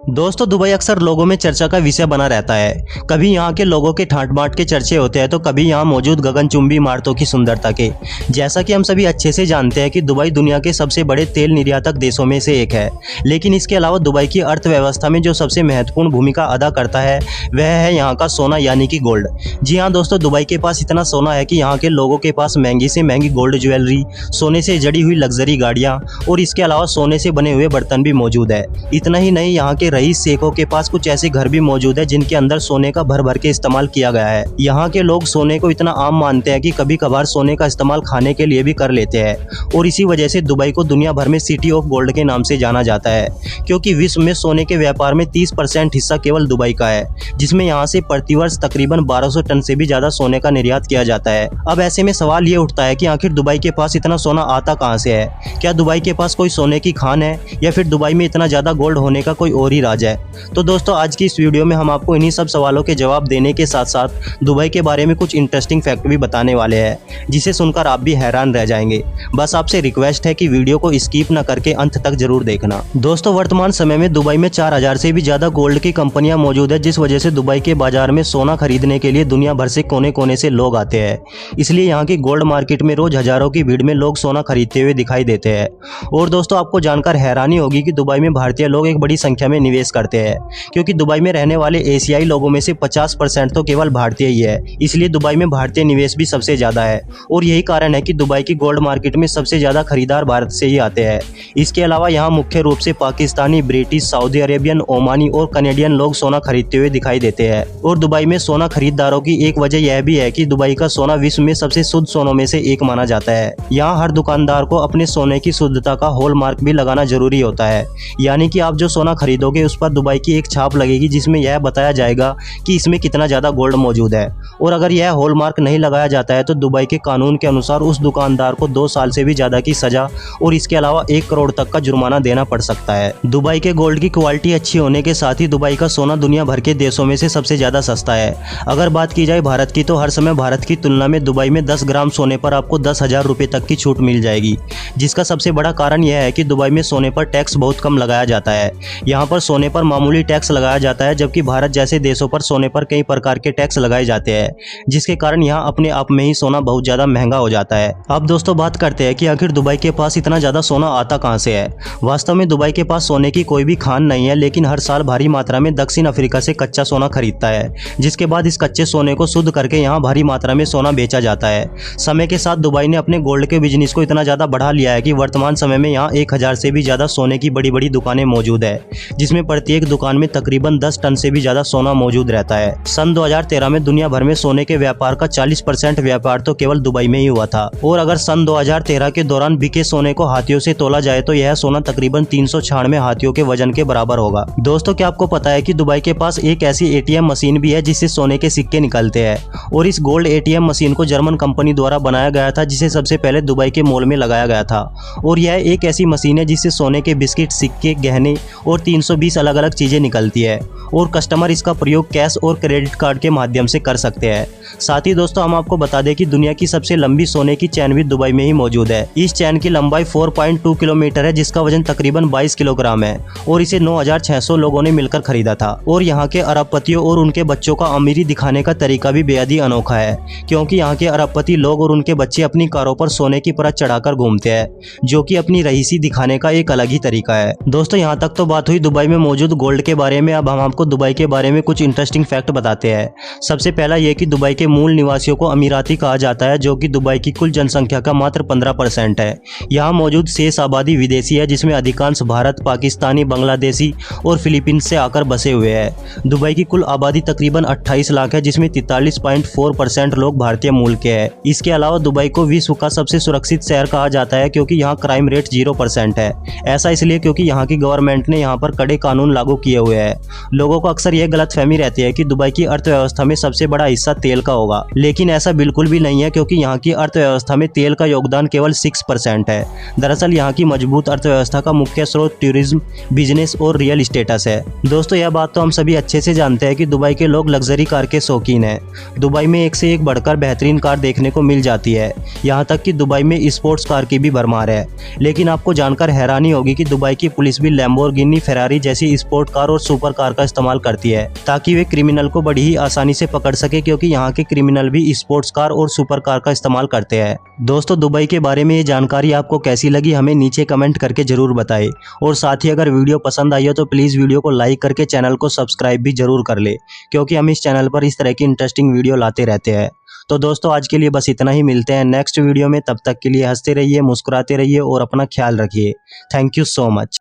दोस्तों दुबई अक्सर लोगों में चर्चा का विषय बना रहता है। कभी यहाँ के लोगों के ठाट बाट के चर्चे होते हैं तो कभी यहाँ मौजूद गगनचुंबी इमारतों की सुंदरता के। जैसा कि हम सभी अच्छे से जानते हैं कि दुबई दुनिया के सबसे बड़े तेल निर्यातक देशों में से एक है, लेकिन इसके अलावा दुबई की अर्थव्यवस्था में जो सबसे महत्वपूर्ण भूमिका अदा करता है वह है यहाँ का सोना यानी कि गोल्ड। जी हाँ दोस्तों, दुबई के पास इतना सोना है कि यहाँ के लोगों के पास महंगी से महंगी गोल्ड ज्वेलरी, सोने से जड़ी हुई लग्जरी गाड़ियाँ और इसके अलावा सोने से बने हुए बर्तन भी मौजूद है। इतना ही नहीं, यहाँ के रईस शेखों के पास कुछ ऐसे घर भी मौजूद है जिनके अंदर सोने का भर भर के इस्तेमाल किया गया है। यहाँ के लोग सोने को इतना आम मानते हैं कि कभी कभार सोने का इस्तेमाल खाने के लिए भी कर लेते हैं और इसी वजह से दुबई को दुनिया भर में सिटी ऑफ गोल्ड के नाम से जाना जाता है, क्योंकि विश्व में सोने के व्यापार में 30% हिस्सा केवल दुबई का है, जिसमें यहाँ से प्रतिवर्ष तकरीबन 1200 टन से भी ज्यादा सोने का निर्यात किया जाता है। अब ऐसे में सवाल ये उठता है कि आखिर दुबई के पास इतना सोना आता कहाँ से है? क्या दुबई के पास कोई सोने की खान है या फिर दुबई में इतना ज्यादा गोल्ड होने का कोई और ही राज है? तो दोस्तों आज की इस वीडियो में हम आपको इन्हीं सब सवालों के जवाब देने के साथ साथ दुबई के बारे में कुछ इंटरेस्टिंग फैक्ट भी बताने वाले हैं, जिसे सुनकर आप भी हैरान रह जाएंगे। बस आपसे रिक्वेस्ट है कि वीडियो को स्किप न करके अंत तक जरूर देखना। दोस्तों वर्तमान समय में दुबई में 4000 से भी ज्यादा गोल्ड की कंपनियां मौजूद है, जिस वजह से दुबई के बाजार में सोना खरीदने के लिए दुनिया भर से कोने कोने से लोग आते हैं। इसलिए यहाँ की गोल्ड मार्केट में रोज हजारों की भीड़ में लोग सोना खरीदते हुए दिखाई देते हैं। और दोस्तों आपको जानकर हैरानी होगी कि दुबई में भारतीय लोग एक बड़ी संख्या में निवेश करते हैं, क्योंकि दुबई में रहने वाले एशियाई लोगों में से 50% तो केवल भारतीय ही है। इसलिए दुबई में भारतीय निवेश भी सबसे ज्यादा है और यही कारण है कि दुबई की गोल्ड मार्केट में सबसे ज्यादा खरीदार भारत से ही आते हैं। इसके अलावा यहाँ मुख्य रूप से Pakistani, British, Saudi Arabian, Omani और कनेडियन लोग सोना खरीदते हुए दिखाई देते हैं। और दुबई में सोना खरीदारों की एक वजह यह भी है कि दुबई का सोना विश्व में सबसे शुद्ध सोनों में से एक माना जाता है। यहाँ हर दुकानदार को अपने सोने की शुद्धता का हॉलमार्क भी लगाना जरूरी होता है, यानी कि आप जो सोना खरीदोगे उस पर दुबई की एक छाप लगेगी जिसमें यह बताया जाएगा कि इसमें कितना ज्यादा गोल्ड मौजूद है। और अगर यह हॉलमार्क नहीं लगाया जाता है तो दुबई के कानून के अनुसार उस दुकानदार को 2 साल से भी ज्यादा की सजा और इसके अलावा 1 करोड़ तक का जुर्माना देना पड़ सकता है। दुबई के गोल्ड की क्वालिटी अच्छी होने के साथ ही दुबई का सोना दुनिया भर के देशों में से सबसे ज्यादा सस्ता है। अगर बात की जाए भारत की, तो हर समय भारत की तुलना में दुबई में 10 ग्राम सोने पर आपको 10,000 रुपए तक की छूट मिल जाएगी, जिसका सबसे बड़ा कारण यह है कि दुबई में सोने पर टैक्स बहुत कम लगाया जाता है। यहाँ पर सोने पर मामूली टैक्स लगाया जाता है, जबकि भारत जैसे देशों पर सोने पर कई प्रकार के टैक्स लगाए जाते हैं, जिसके कारण यहाँ अपने आप में ही सोना बहुत ज्यादा महंगा हो जाता है। अब दोस्तों बात करते हैं कि आखिर दुबई के पास इतना ज्यादा सोना आता कहाँ से है। वास्तव में दुबई के पास सोने की कोई भी खान नहीं है, लेकिन हर साल भारी मात्रा में दक्षिण अफ्रीका से कच्चा सोना खरीदता है, जिसके बाद इस कच्चे सोने को शुद्ध करके यहाँ भारी मात्रा में सोना बेचा जाता है। समय के साथ दुबई ने अपने गोल्ड के बिजनेस को इतना ज्यादा बढ़ा लिया है कि वर्तमान समय में यहाँ 1000 से भी ज्यादा सोने की बड़ी बड़ी दुकानें मौजूद है, जिसमें प्रत्येक दुकान में तकरीबन 10 टन से भी ज्यादा सोना मौजूद रहता है। सन 2013 में दुनिया भर में सोने के व्यापार का 40% व्यापार तो केवल दुबई में ही हुआ था। और अगर सन 2013 के दौरान बिके सोने को हाथियों से तोला जाए तो यह सोना तकरीबन 396 हाथियों के वजन के बराबर होगा। दोस्तों क्या आपको पता है कि दुबई के पास एक ऐसी एटीएम मशीन भी है जिससे सोने के सिक्के निकलते हैं, और इस गोल्ड एटीएम मशीन को जर्मन कंपनी द्वारा बनाया गया था, जिसे सबसे पहले दुबई के मॉल में लगाया गया था। और यह एक ऐसी मशीन है जिससे सोने के बिस्किट, सिक्के, गहने और 320 अलग अलग चीजें निकलती है, और कस्टमर इसका प्रयोग कैश और क्रेडिट कार्ड के माध्यम से कर सकते हैं। साथ ही दोस्तों हम आपको बता दें कि दुनिया की सबसे लंबी सोने की चैन भी दुबई में ही मौजूद है। इस चैन की लंबाई 4.2 किलोमीटर है, जिसका वजन तकरीबन 22 किलोग्राम है, और इसे 9600 लोगों ने मिलकर खरीदा था। और यहाँ के अरबपतियों और उनके बच्चों का अमीरी दिखाने का तरीका भी बेहद ही अनोखा है, क्योंकि यहाँ के अरबपति लोग और उनके बच्चे अपनी कारों पर सोने की परत चढ़ाकर घूमते हैं, जो कि अपनी रईसी दिखाने का एक अलग ही तरीका है। दोस्तों यहाँ तक तो बात हुई दुबई में मौजूद गोल्ड के बारे में। अब हम आपको दुबई के बारे में कुछ इंटरेस्टिंग फैक्ट बताते हैं। सबसे पहला यह कि दुबई के मूल निवासियों को अमीराती कहा जाता है, जो कि दुबई की कुल जनसंख्या का मात्र 15% है। यहाँ मौजूद शेष आबादी विदेशी है, जिसमें अधिकांश भारत, पाकिस्तानी, बांग्लादेशी और फिलीपींस से आकर बसे हुए हैं। दुबई की कुल आबादी तकरीबन 28 लाख है, जिसमें 43.4% लोग भारतीय मूल के हैं। इसके अलावा दुबई को विश्व का सबसे सुरक्षित शहर कहा जाता है, क्योंकि यहाँ क्राइम रेट 0% है। ऐसा इसलिए क्योंकि यहाँ की गवर्नमेंट ने यहाँ पर कड़े कानून लागू किए हुए हैं। लोगों को अक्सर यह गलतफहमी रहती है कि दुबई की अर्थव्यवस्था में सबसे बड़ा हिस्सा तेल का होगा, लेकिन ऐसा बिल्कुल भी नहीं है, क्योंकि यहाँ की अर्थव्यवस्था में तेल का योगदान केवल 6% है। दरअसल यहाँ की मजबूत अर्थव्यवस्था का मुख्य स्रोत टूरिज्म, बिजनेस और रियल स्टेटस है। दोस्तों यह बात तो हम सभी अच्छे से जानते हैं कि दुबई के लोग लग्जरी कार के शौकीन हैं। दुबई में एक से एक बढ़कर बेहतरीन कार देखने को मिल जाती है, यहाँ तक कि दुबई में स्पोर्ट्स कार की भी भरमार है। लेकिन आपको जानकर हैरानी होगी कि दुबई की पुलिस भी लैम्बोर्गिनी, फेरारी जैसी जैसी स्पोर्ट कार और सुपर कार का इस्तेमाल करती है ताकि वे क्रिमिनल को बड़ी ही आसानी से पकड़ सके, क्योंकि यहाँ के क्रिमिनल भी स्पोर्ट्स कार और सुपर कार का इस्तेमाल करते हैं। दोस्तों, दुबई के बारे में ये जानकारी आपको कैसी लगी हमें नीचे कमेंट करके जरूर बताएं, और साथ ही अगर वीडियो पसंद आई हो तो प्लीज़ वीडियो को लाइक करके चैनल को सब्सक्राइब भी जरूर कर ले, क्योंकि हम इस चैनल पर इस तरह की इंटरेस्टिंग वीडियो लाते रहते हैं। तो दोस्तों, आज के लिए बस इतना ही। मिलते हैं नेक्स्ट वीडियो में। तब तक के लिए हंसते रहिए, मुस्कुराते रहिए और अपना ख्याल रखिए। Thank you so much.